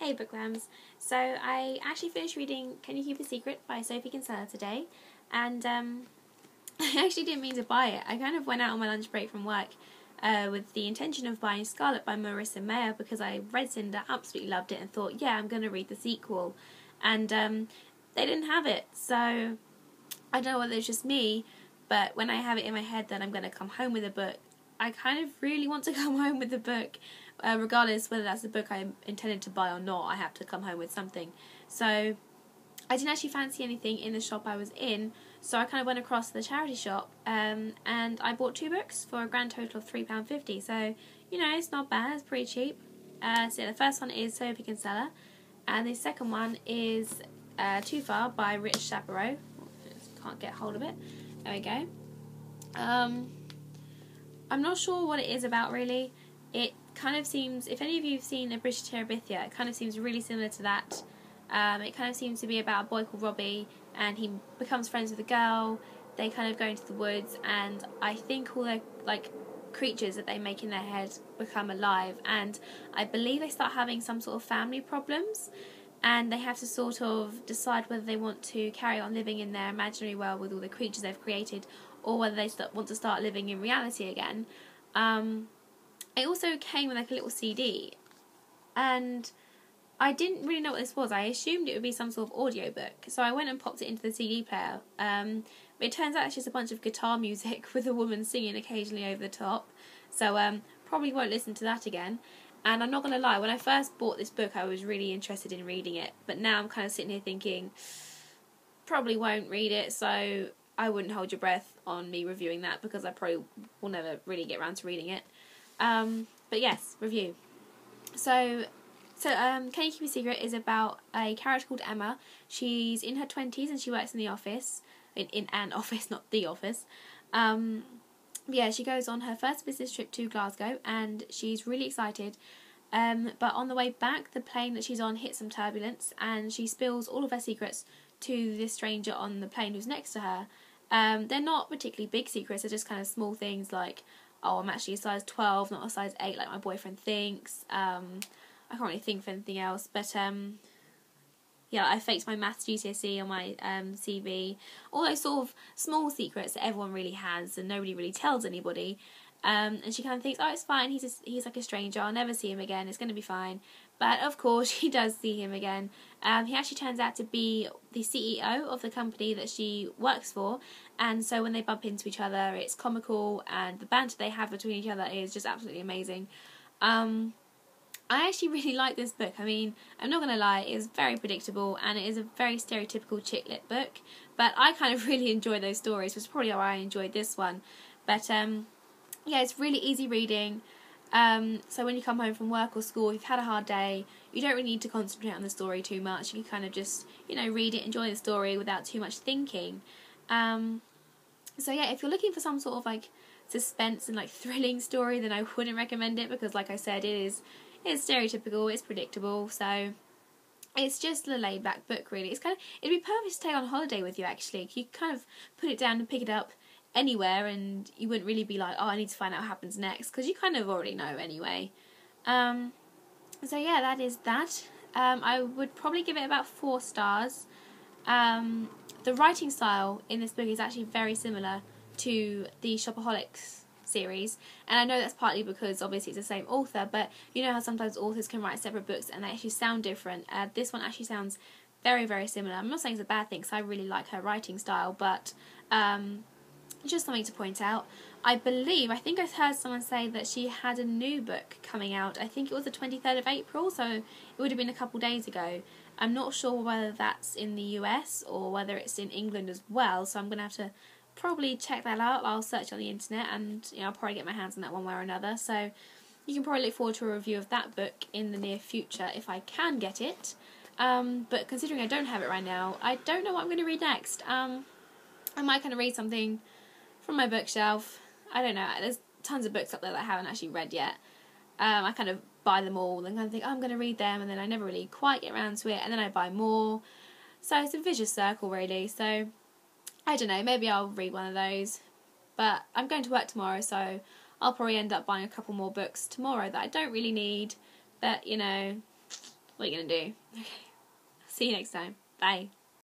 Hey bookworms. So I actually finished reading Can You Keep a Secret by Sophie Kinsella today, and I actually didn't mean to buy it. I kind of went out on my lunch break from work with the intention of buying Scarlet by Marissa Mayer because I read Cinder, absolutely loved it, and thought, yeah, I'm going to read the sequel. And they didn't have it, so I don't know whether it's just me, but when I have it in my head that I'm going to come home with a book, I kind of really want to come home with the book. Regardless whether that's the book I intended to buy or not, I have to come home with something. So I didn't actually fancy anything in the shop I was in, so I kind of went across to the charity shop and I bought 2 books for a grand total of £3.50. So, you know, it's not bad, it's pretty cheap. So the first one is Sophie Kinsella, and the second one is Too Far by Rich Chaparro. Can't get hold of it. There we go. I'm not sure what it is about, really. It kind of seems, if any of you have seen A Bridge to Terabithia, it kind of seems really similar to that. It kind of seems to be about a boy called Robbie, and he becomes friends with a girl. They kind of go into the woods, and I think all the creatures that they make in their head become alive, and I believe they start having some sort of family problems, and they have to sort of decide whether they want to carry on living in their imaginary world with all the creatures they've created, or whether they want to start living in reality again. It also came with a little CD, and I didn't really know what this was. I assumed it would be some sort of audiobook, so I went and popped it into the CD player. But it turns out it's just a bunch of guitar music with a woman singing occasionally over the top, so probably won't listen to that again. And I'm not going to lie, when I first bought this book I was really interested in reading it, but now I'm kind of sitting here thinking, probably won't read it, so I wouldn't hold your breath on me reviewing that because I probably will never really get around to reading it. But yes, review. So Can You Keep a Secret is about a character called Emma. She's in her 20s and she works in the office. In an office, not the office. Yeah, she goes on her first business trip to Glasgow and she's really excited. But on the way back, the plane that she's on hits some turbulence and she spills all of her secrets to this stranger on the plane who's next to her. They're not particularly big secrets, they're just kind of small things like, oh, I'm actually a size 12, not a size 8 like my boyfriend thinks. I can't really think of anything else, but yeah, I faked my maths GCSE on my CV. All those sort of small secrets that everyone really has and nobody really tells anybody. And she kind of thinks, oh, it's fine, he's like a stranger, I'll never see him again, it's going to be fine. But of course she does see him again. He actually turns out to be the CEO of the company that she works for, and so when they bump into each other it's comical, and the banter they have between each other is just absolutely amazing. I actually really like this book. I mean, I'm not going to lie, it is very predictable and it is a very stereotypical chick lit book, but I kind of really enjoy those stories, which is probably why I enjoyed this one. But yeah, it's really easy reading. So when you come home from work or school, if you've had a hard day, you don't really need to concentrate on the story too much. You can kind of just, you know, read it, enjoy the story without too much thinking. So yeah, if you're looking for some sort of suspense and thrilling story, then I wouldn't recommend it because, like I said, it's stereotypical, it's predictable, so it's just a laid back book really. It'd be perfect to take on holiday with you actually. You kind of put it down and pick it up anywhere and you wouldn't really be like, oh, I need to find out what happens next, because you kind of already know anyway. So yeah, that is that. I would probably give it about 4 stars. The writing style in this book is actually very similar to the Shopaholics series, and I know that's partly because obviously it's the same author, but you know how sometimes authors can write separate books and they actually sound different. This one actually sounds very, very similar. I'm not saying it's a bad thing because I really like her writing style, but just something to point out. I think I heard someone say that she had a new book coming out. I think it was the 23rd of April, so it would have been a couple days ago. I'm not sure whether that's in the US or whether it's in England as well, so I'm going to have to probably check that out. I'll search on the internet and I'll probably get my hands on that one way or another, so you can probably look forward to a review of that book in the near future if I can get it. But considering I don't have it right now, I don't know what I'm going to read next. I might kind of read something from my bookshelf. I don't know, there's tons of books up there that I haven't actually read yet. I kind of buy them all and kind of think, oh, I'm going to read them, and then I never really quite get around to it, and then I buy more. So it's a vicious circle really, so I don't know, maybe I'll read one of those. But I'm going to work tomorrow, so I'll probably end up buying a couple more books tomorrow that I don't really need, but you know, what are you going to do? Okay. See you next time. Bye.